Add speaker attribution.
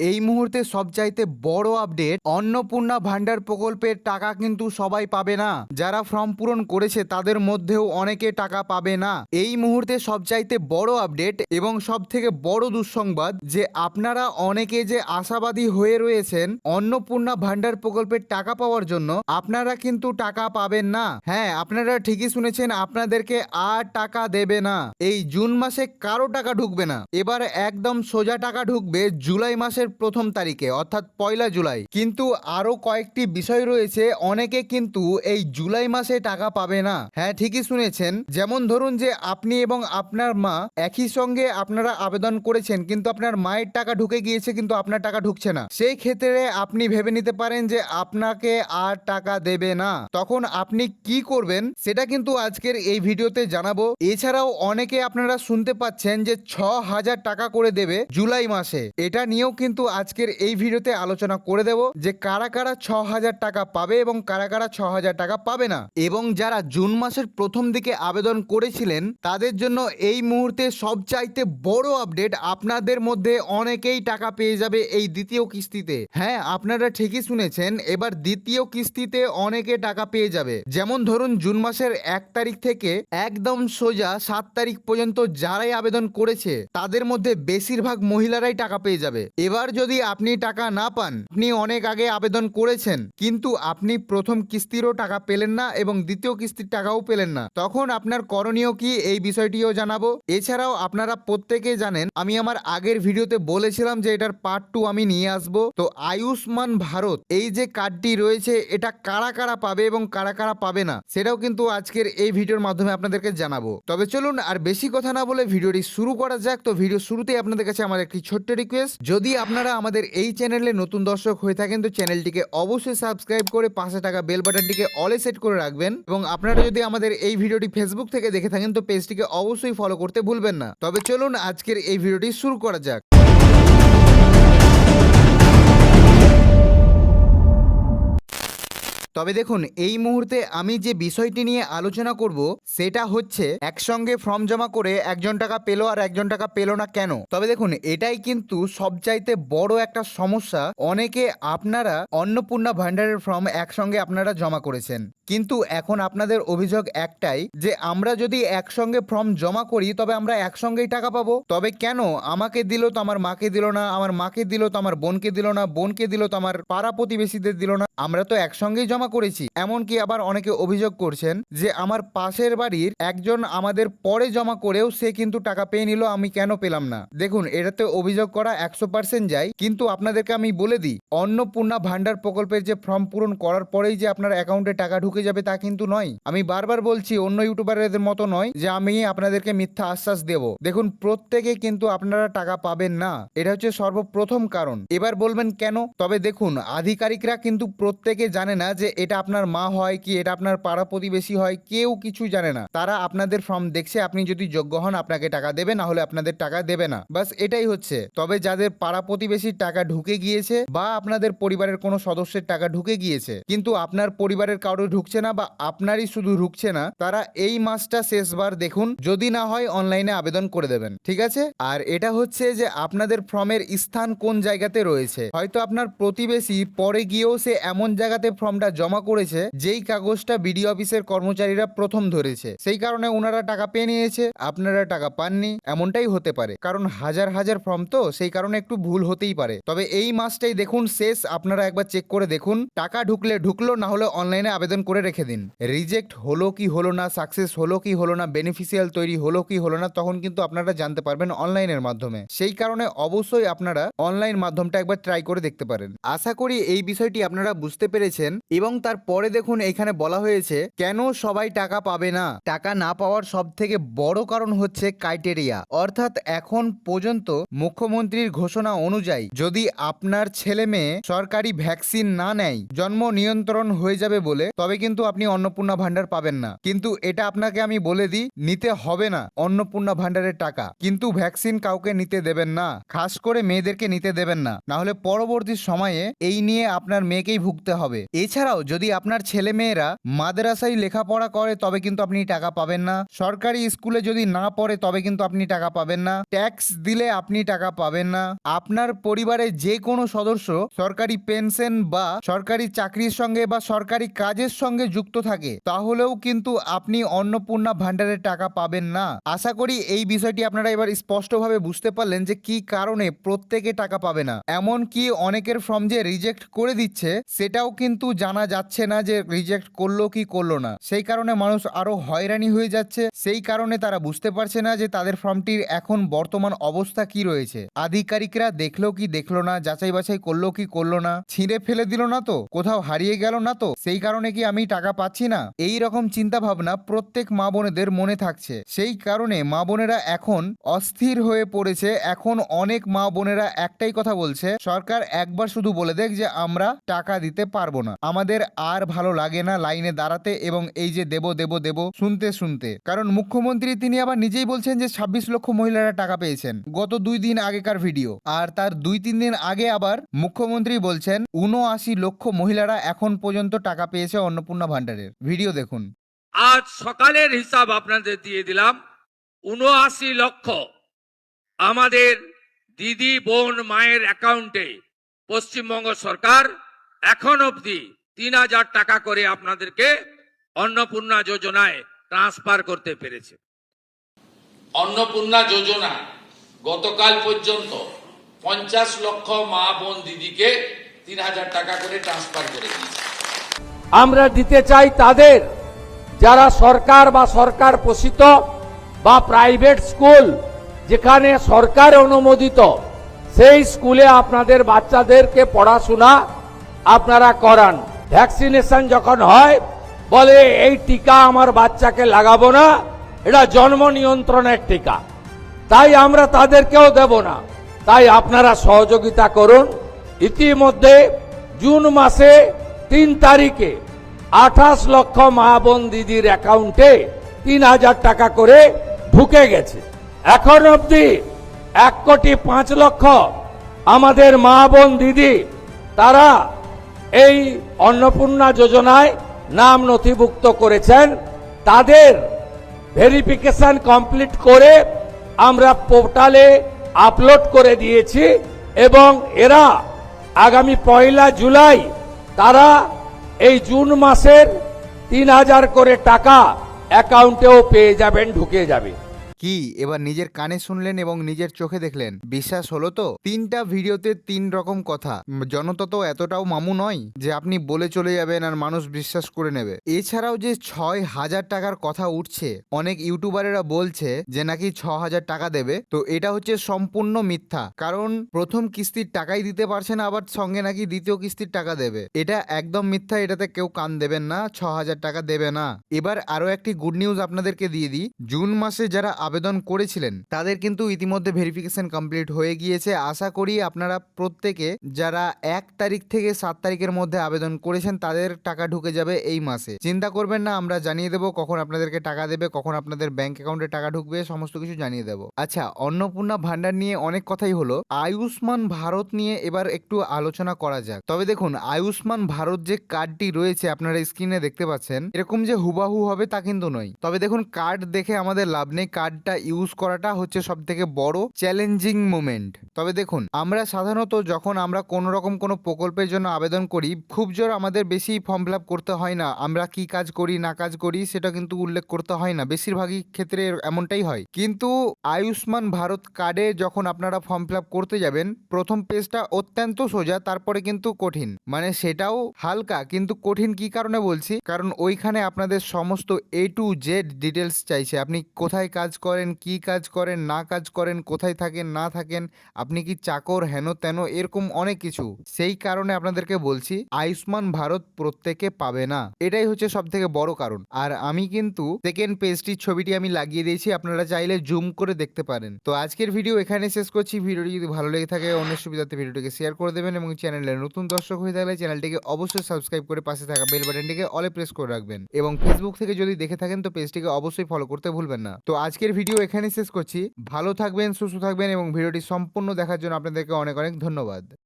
Speaker 1: এই মুহূর্তে সবচাইতে বড় আপডেট, অন্নপূর্ণা ভান্ডার প্রকল্পের টাকা কিন্তু সবাই পাবে না। যারা ফর্ম পূরণ করেছে তাদের মধ্যেও অনেকে টাকা পাবে না। এই মুহূর্তে সবচাইতে বড় আপডেট এবং সব থেকে বড় দুঃসংবাদ যে আপনারা অনেকে যে আশাবাদী হয়ে রয়েছেন অন্নপূর্ণা ভান্ডার প্রকল্পের টাকা পাওয়ার জন্য, আপনারা কিন্তু টাকা পাবেন না। হ্যাঁ, আপনারা ঠিকই শুনেছেন, আপনাদেরকে আর টাকা দেবে না। এই জুন মাসে কারো টাকা ঢুকবে না। এবার একদম সোজা টাকা ঢুকবে জুলাই মাসের প্রথম তারিখে, অর্থাৎ 1 জুলাই। কিন্তু আরো কয়েকটি বিষয় রয়েছে, অনেকে কিন্তু এই জুলাই মাসে টাকা পাবে না। হ্যাঁ, ঠিকই শুনেছেন। যেমন ধরুন যে আপনি এবং আপনার মা একই সঙ্গে আপনারা আবেদন করেছেন, কিন্তু আপনার মায়ের টাকা ঢুকে গিয়েছে কিন্তু আপনার টাকা ঢুকছে না। সেই ক্ষেত্রে আপনি ভেবে নিতে পারেন যে আপনাকে আর টাকা দেবে না। তখন আপনি কি করবেন সেটা কিন্তু আজকের এই ভিডিওতে জানাবো। এছাড়াও অনেকে আপনারা শুনতে পাচ্ছেন যে 6,000 টাকা করে দেবে জুলাই মাসে। এটা নিয়েও কিন্তু আজকের এই ভিডিওতে আলোচনা করে দেব যে কারা কারা 6,000 টাকা পাবে এবং কারা কারা 6,000 টাকা পাবে না। এবং যারা জুন মাসের প্রথম দিকে আবেদন করেছিলেন তাদের জন্য এই মুহূর্তে সবচাইতে বড় আপডেট, আপনাদের মধ্যে অনেকেই টাকা পেয়ে যাবে এই দ্বিতীয় কিস্তিতে। হ্যাঁ, আপনারা ঠিকই শুনেছেন, এবার দ্বিতীয় কিস্তিতে অনেকে টাকা পেয়ে যাবে। যেমন ধরুন জুন মাসের 1 তারিখ থেকে একদম সোজা 7 তারিখ পর্যন্ত যারাই আবেদন করেছে তাদের মধ্যে বেশিরভাগ মহিলারাই টাকা পেয়ে যাবে। এবার যদি আপনি টাকা না পান, আপনি অনেক আগে আবেদন করেছেন কিন্তু আপনি প্রথম কিস্তিরও টাকা পেলেন না এবং দ্বিতীয় কিস্তির টাকাও পেলেন না, তখন আপনার করণীয় কি এই বিষয়টিও জানাবো। এছাড়াও আপনারা প্রত্যেকে জানেন, আমি আমার আগের ভিডিওতে বলেছিলাম যে এটার পার্ট 2 আমি নিয়ে আসবো। তো আয়ুষ্মান ভারত এই যে কার্ডটি রয়েছে এটা কারা কারা পাবে এবং কারা কারা পাবে না সেটাও কিন্তু আজকের এই ভিডিওর মাধ্যমে আপনাদেরকে জানাবো। তবে চলুন আর বেশি কথা না বলে ভিডিওটি শুরু করা যাক। তো ভিডিও শুরুতেই আপনাদের কাছে আমার একটি ছোট্ট রিকোয়েস্ট, যদি আপনারা আমাদের এই চ্যানেলে নতুন দর্শক হয়ে থাকেন তো চ্যানেলটিকে অবশ্যই সাবস্ক্রাইব করে পাশে থাকা বেল বাটনটিকে অলে সেট করে রাখবেন। এবং আপনারা যদি আমাদের এই ভিডিওটি ফেসবুক থেকে দেখে থাকেন তো পেজটিকে অবশ্যই ফলো করতে ভুলবেন না। তবে চলুন আজকের এই ভিডিওটি শুরু করা যাক। তবে দেখুন, এই মুহূর্তে আমি যে বিষয়টি নিয়ে আলোচনা করব সেটা হচ্ছে একসঙ্গে ফর্ম জমা করে একজন টাকা পেলো আর একজন টাকা পেলো না কেন। তবে দেখুন, এটাই কিন্তু সবচাইতে বড় একটা সমস্যা। অনেকে আপনারা অন্নপূর্ণা ভান্ডারের ফর্ম একসঙ্গে আপনারা জমা করেছেন, কিন্তু এখন আপনাদের অভিযোগ একটাই যে আমরা যদি একসঙ্গে ফর্ম জমা করি তবে আমরা একসঙ্গেই টাকা পাবো। তবে কেন আমাকে দিল তো আমার মাকে দিল না, আমার মাকে দিল তো আমার বোনকে দিল না, বোনকে দিল তো আমার পাড়া প্রতিবেশীদের দিল না, আমরা তো একসঙ্গেই জমা করেছি। এমনকি আবার অনেকে অভিযোগ করছেন যে আমার পাশের বাড়ির একজন আমাদের পরে জমা করেও সে কিন্তু টাকা পেয়ে নিল, আমি কেন পেলাম না। দেখুন, এটাতে অভিযোগ করা 100% যায়, কিন্তু আপনাদেরকে আমি বলে দিই, অন্নপূর্ণা ভান্ডার প্রকল্পের যে ফর্ম পূরণ করার পরেই যে আপনার অ্যাকাউন্টে টাকা ঢুকে যাবে তা কিন্তু নয়। আমি বারবার বলছি, অন্য ইউটিউবারদের মতো নয় যে আমি আপনাদেরকে মিথ্যা আশ্বাস দেব। দেখুন, প্রত্যেকে কিন্তু আপনারা টাকা পাবেন না, এটা হচ্ছে সর্বপ্রথম কারণ। এবার বলবেন কেন? তবে দেখুন, আধিকারিকরা কিন্তু প্রত্যেকে জানে না যে এটা আপনার মা হয় কি এটা আপনার পাড়া প্রতিবেশী হয়, কেউ কিছু জানে না। তারা আপনাদের ফর্ম দেখছে, আপনি যদি যোগ্য হন আপনাকে টাকা দেবে, না হলে আপনাদের টাকা দেবে না, বাস এটাই হচ্ছে। তবে যাদের পাড়া প্রতিবেশীর টাকা ঢুকে গিয়েছে বা আপনাদের পরিবারের কোনো সদস্যের টাকা ঢুকে গিয়েছে কিন্তু আপনার পরিবারের কারো ঢুকছে না বা আপনারই শুধু ঢুকছে না, তারা এই মাসটা শেষবার দেখুন, যদি না হয় অনলাইনে আবেদন করে দেবেন, ঠিক আছে? আর এটা হচ্ছে যে আপনাদের ফর্মের স্থান কোন জায়গাতে রয়েছে। হয়তো আপনার প্রতিবেশী পরে গিয়েও সে এমন জায়গাতে ফর্মটা জমা করেছে যেই কাগজটা বিডিও অফিসের কর্মচারীরা প্রথম ধরেছে, সেই কারণে ওনারা টাকা পেয়ে নিয়েছে, আপনারা টাকা পাননি। এমনটাই হতে পারে, কারণ হাজার হাজার ফর্ম তো, সেই কারণে একটু ভুল হতেই পারে। তবে এই মাসটাই দেখুন শেষ, আপনারা একবার চেক করে দেখুন, টাকা ঢুকলে ঢুকলো, না হলে অনলাইনে আবেদন করে রেখে দিন। রিজেক্ট হলো কি হলো না, সাকসেস হলো কি হলো না, বেনিফিশিয়াল তৈরি হলো কি হলো না, তখন কিন্তু আপনারা জানতে পারবেন অনলাইনের মাধ্যমে। সেই কারণে অবশ্যই আপনারা অনলাইন মাধ্যমটা একবার ট্রাই করে দেখতে পারেন। আশা করি এই বিষয়টি আপনারা বুঝতে পেরেছেন। এবং তারপরে দেখুন, এখানে বলা হয়েছে কেন সবাই টাকা পাবে না। টাকা না পাওয়ার সব থেকে বড় কারণ হচ্ছে ক্রাইটেরিয়া, অর্থাৎ এখন পর্যন্ত মুখ্যমন্ত্রীর ঘোষণা অনুযায়ী যদি আপনার ছেলে মেয়ে সরকারি ভ্যাকসিন না নেয় জন্ম নিয়ন্ত্রণ হয়ে যাবে বলে, তবে কিন্তু আপনি অন্নপূর্ণা ভান্ডার পাবেন না। কিন্তু এটা আপনাকে আমি বলে দিই, নিতে হবে না অন্নপূর্ণা ভান্ডারের টাকা, কিন্তু ভ্যাকসিন কাউকে নিতে দেবেন না, খাস করে মেয়েদেরকে নিতে দেবেন না, না হলে পরবর্তী সময়ে এই নিয়ে আপনার মেয়েকেই ভুগতে হবে। এছাড়াও যদি আপনার ছেলে মেয়েরা মাদ্রাসায় লেখাপড়া করে তবে কিন্তু আপনি টাকা পাবেন না, সরকারি স্কুলে যদি না পড়ে তবে কিন্তু আপনি টাকা পাবেন না, ট্যাক্স দিলে আপনি টাকা পাবেন না, আপনার পরিবারের যে কোনো সদস্য সরকারি পেনশন বা সরকারি চাকরির সঙ্গে বা সরকারি কাজের সঙ্গে যুক্ত থাকে তাহলেও কিন্তু আপনি অন্নপূর্ণা ভান্ডারের টাকা পাবেন না। আশা করি এই বিষয়টি আপনারা এবার স্পষ্টভাবে বুঝতে পারলেন যে কি কারণে প্রত্যেকে টাকা পাবে না। এমন কি অনেকের ফর্ম যে রিজেক্ট করে দিচ্ছে সেটাও কিন্তু জানা যাচ্ছে না যে রিজেক্ট করলো কি করলো না, সেই কারণে মানুষ আরো হয়রানি হয়ে যাচ্ছে। সেই কারণে তারা বুঝতে পারছে না যে তাদের ফর্মটির এখন বর্তমান অবস্থা কি রয়েছে। আধিকারিকরা দেখলো কি দেখলো না, যাচাই বাছাই করলো কি করলো না, ছিঁড়ে ফেলে দিল না তো, কোথাও হারিয়ে গেল না তো, সেই কারণে কি আমি টাকা পাচ্ছি না, এই রকম চিন্তা ভাবনা প্রত্যেক মা বোনেদের মনে থাকছে। সেই কারণে মা বোনেরা এখন অস্থির হয়ে পড়েছে। এখন অনেক মা বোনেরা একটাই কথা বলছে, সরকার একবার শুধু বলে দেখ যে আমরা টাকা দিতে পারবো না, আমাদের আর ভালো লাগে না লাইনে দাঁড়াতে এবং এই যে দেব দেব দেব শুনতে শুনতে। কারণ মুখ্যমন্ত্রী তিনি আবার নিজেই বলছেন যে 26 লক্ষ মহিলারা টাকা পেয়েছেন, গত 2 দিন আগেকার ভিডিও। আর তার 2-3 দিন আগে আবার মুখ্যমন্ত্রী বলছেন 79 লক্ষ মহিলারা এখন পর্যন্ত টাকা পেয়েছে অন্নপূর্ণা ভান্ডারের। ভিডিও দেখুন।
Speaker 2: আজ সকালের হিসাব আপনাদের দিয়ে দিলাম, 79 লক্ষ আমাদের দিদি বোন মায়ের অ্যাকাউন্টে পশ্চিমবঙ্গ সরকার এখন অবধি 3000 টাকা করে আপনাদেরকে অন্নপূর্ণা যোজনায় ট্রান্সফার করতে পেরেছে। অন্নপূর্ণা যোজনা গতকাল পর্যন্ত 50 লক্ষ মা বোন দিদিকে 3000 টাকা করে ট্রান্সফার করে দিয়েছে।
Speaker 3: আমরা দিতে চাই তাদের যারা সরকার বা সরকার পোষিত বা প্রাইভেট স্কুল যেখানে সরকার অনুমোদিত সেই স্কুলে আপনাদের বাচ্চাদেরকে পড়াশোনা আপনারা করান। ভ্যাকসিনেশন যখন হয় বলে এই টিকা আমার বাচ্চাকে লাগাবো না, এটা জন্ম নিয়ন্ত্রণের টিকা, তাই আমরা তাদেরকেও দেব না। তাই আপনারা সহযোগিতা করুন। ইতিমধ্যে জুন মাসে 3 তারিখে 28 লক্ষ মা বোন দিদির অ্যাকাউন্টে 3000 টাকা করে ঢুকে গেছে। এখন অবধি 1,05,00,000 আমাদের মা বোন দিদি তারা এই অন্নপূর্ণা যোজনায় নাম নথিভুক্ত করেছেন। তাদের ভেরিফিকেশন কমপ্লিট করে আমরা পোর্টালে আপলোড করে দিয়েছি এবং এরা আগামী 1 জুলাই তারা এই জুন মাসের 3000 করে টাকা অ্যাকাউন্টেও পেয়ে যাবেন, ঢুকে যাবে।
Speaker 1: কি এবার নিজের কানে শুনলেন এবং নিজের চোখে দেখলেন, বিশ্বাস হলো তো? 3টা ভিডিওতে 3 রকম কথা। জনতা তো এতটাও মামু নয় যে আপনি বলে চলে যাবেন আর মানুষ বিশ্বাস করে নেবে। এছাড়াও যে 6000 টাকার কথা উঠছে, অনেক ইউটিউবারেরা বলছে যে নাকি 6000 টাকা দেবে, তো এটা হচ্ছে সম্পূর্ণ মিথ্যা। কারণ প্রথম কিস্তির টাকাই দিতে পারছে না, আবার সঙ্গে নাকি দ্বিতীয় কিস্তির টাকা দেবে, এটা একদম মিথ্যা। এটাতে কেউ কান দেবেন না, 6000 টাকা দেবে না। এবার আরো একটি গুড নিউজ আপনাদেরকে দিয়ে দিই, জুন মাসে যারা আবেদন করেছিলেন তাদের কিন্তু ইতিমধ্যে ভেরিফিকেশন কমপ্লিট হয়ে গিয়েছে। আশা করি আপনারা প্রত্যেকে যারা 1 তারিখ থেকে 7 তারিখের মধ্যে আবেদন করেছেন তাদের টাকা ঢুকে যাবে এই মাসে। চিন্তা করবেন না, আমরা জানিয়ে দেবো কখন আপনাদেরকে টাকা দেবে, কখন আপনাদের ব্যাংক অ্যাকাউন্টে টাকা ঢুকবে, সমস্ত কিছু জানিয়ে দেবো। আচ্ছা, অন্নপূর্ণা ভান্ডার নিয়ে অনেক কথাই হলো, আয়ুষ্মান ভারত নিয়ে এবার একটু আলোচনা করা যাক। তবে দেখুন, আয়ুষ্মান ভারত যে কার্ডটি রয়েছে আপনারা স্ক্রিনে দেখতে পাচ্ছেন, এরকম যে হুবাহু হবে তা কিন্তু নয়। তবে দেখুন, কার্ড দেখে আমাদের লাভ নেই, কার্ডটা ইউজ করাটা হচ্ছে সব থেকে বড় চ্যালেঞ্জিং মোমেন্ট। তবে দেখুন, আমরা সাধারণত যখন আমরা কোনো রকম কোনো প্রকল্পের জন্য আবেদন করি, খুব জোর আমাদের বেশি ফর্ম ফিল আপ করতে হয় না, আমরা কি কাজ করি না কাজ করি সেটা কিন্তু উল্লেখ করতে হয় না, বেশিরভাগই ক্ষেত্রে এমনটাই হয়। কিন্তু আয়ুষ্মান ভারত কার্ডে যখন আপনারা ফর্ম ফিল আপ করতে যাবেন, প্রথম পেজটা অত্যন্ত সোজা, তারপরে কিন্তু কঠিন, মানে সেটাও হালকা কিন্তু কঠিন। কি কারণে বলছি, কারণ ওইখানে আপনাদের সমস্ত A to Z ডিটেলস চাইছে, আপনি কোথায় কাজ করেন, কি কাজ করেন, না কাজ করেন, কোথায় থাকেন, না থাকেন, আপনি কি চাকর, হেন তেন, এরকম অনেক কিছু। সেই কারণে আপনাদেরকে বলছি আয়ুষ্মান ভারত প্রত্যেকে পাবে না, এটাই হচ্ছে সব থেকে বড় কারণ। আর আমি কিন্তু সেকেন্ড পেজটির ছবিটি আমি লাগিয়ে দিয়েছি, আপনারা চাইলে জুম করে দেখতে পারেন। তো আজকের ভিডিও এখানে শেষ করছি। ভিডিওটি যদি ভালো লেগে থাকে অন্যের সুবিধার্থে ভিডিওটিকে শেয়ার করে দেবেন এবং চ্যানেলে নতুন দর্শক হয়ে থাকলে চ্যানেলটিকে অবশ্যই সাবস্ক্রাইব করে পাশে থাকা বেল বাটনটিকে অলে প্রেস করে রাখবেন এবং ফেসবুক থেকে যদি দেখে থাকেন তো পেজটিকে অবশ্যই ফলো করতে ভুলবেন না। তো আজকের ভিডিও এখানে শেষ করছি। ভালো থাকবেন, সুস্থ থাকবেন এবং ভিডিওটি সম্পূর্ণ দেখার জন্য আপনাদেরকে অনেক অনেক ধন্যবাদ।